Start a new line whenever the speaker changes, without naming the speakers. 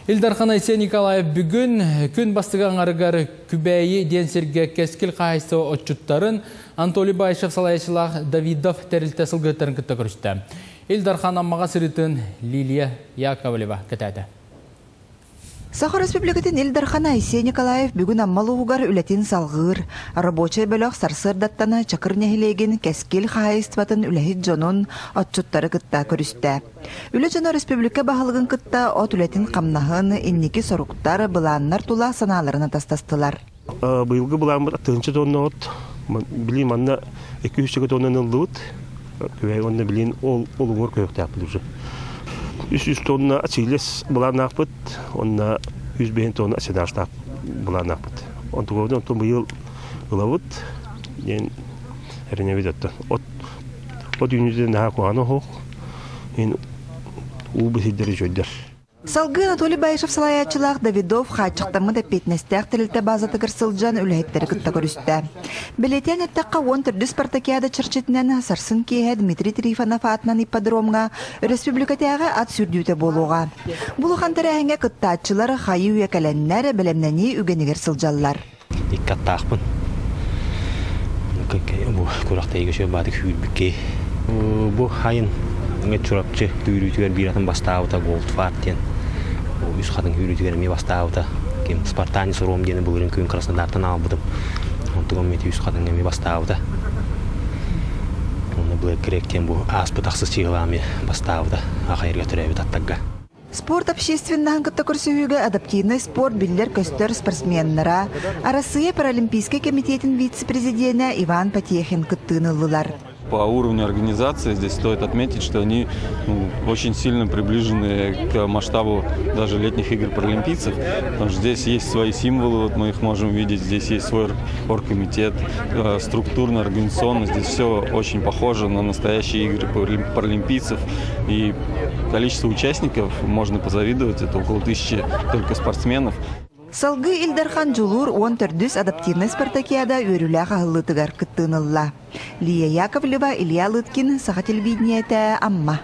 Илдархан Айсен Николаев бүгін күн бастыған арығары күбәйі денсерге кескіл қайсы отчуттарын Анатолий Байшев салайшылақ Давидов тәрілті сылғыттарын күтті көрісті. Илдархан аммаға сырытын Лилия Яковлева кітәді.
Сахар Республикатын Илдархан Айсен Николаев бүгін аммалы уғар үлетін салғыр. Рабочай бөліқ сарсырдаттана чакыр нәхілеген кәскел қайыстыватын үләхет жонын отчуттары кытта көрісті. Үлі жона республика бағалығын кытта от үлетін қамнағын иннекі соруқтар бұланнар тула саналарына тастастылар.
Бұйылғы бұлан бір тыңчы тонны от, білейм анна 200 тоннын ұлды көй онны білейін ол ұңыр көйікті апыл уже. 300 тонна ачилес бұлан ақпыт, онна 100 тонна аседаштақ бұлан ақпыт. Он тұғырды, онтың бұйыл ұлавыт, ден әріне ведетті. От үйінізде наға қуаны хоқ, ұлбы сиддері жөйдер.
Салгы Анатолий Байшев салаячылақ Давидов хачықтамы да петнестәқ тілілті базаты кірсілжан үләйттері күтті көрісті. Білетен әттіққа 10 түрді спартакиада чырчетінен сарсын кейе Дмитрий Трифонов атынан ипподромға республикатяғы ат сүрдүйті болуға. Бұл қантары әңге күттатчылар қайы үйекәләннәрі білемнәне үгенігер сылжалылар.
Иккаттақпын. Көрақта егеші бадық үйірбікке. Бұл хайын чурапчы үйрүтүгер биратын бастауыта Голдфарттен. Үз қадың үйрүтүгер ме бастауыта. Спартанец Ром дені бұлырын күйін Краснодартан албыдым. Онтығын меті үз қадың ме бастауыта. Оны бұл керектен бұл аспытақсыз чиғыламе бастауыта. Ақайырға түрәбет аттағға.
Спорт общественнан кытта көрсөһүгө адаптивный спорт биллер көстөр спортсменнара Россия паралимпийский комитетин вице-президенті Иван Потехин кыттыынылылар.
По уровню организации здесь стоит отметить, что они очень сильно приближены к масштабу даже летних игр паралимпийцев. Потому что здесь есть свои символы, вот мы их можем видеть, здесь есть свой оргкомитет, структурно, организационно. Здесь все очень похоже на настоящие игры паралимпийцев. И количество участников можно позавидовать, это около 1000 только спортсменов.
Салгы Илдархан Джулур 10 түрдіс адаптивный спартакиада өрілі ағылытығар күттіңілла. Лия Яковлева, Илья Лыткин, Саха телевидениеті, Амма.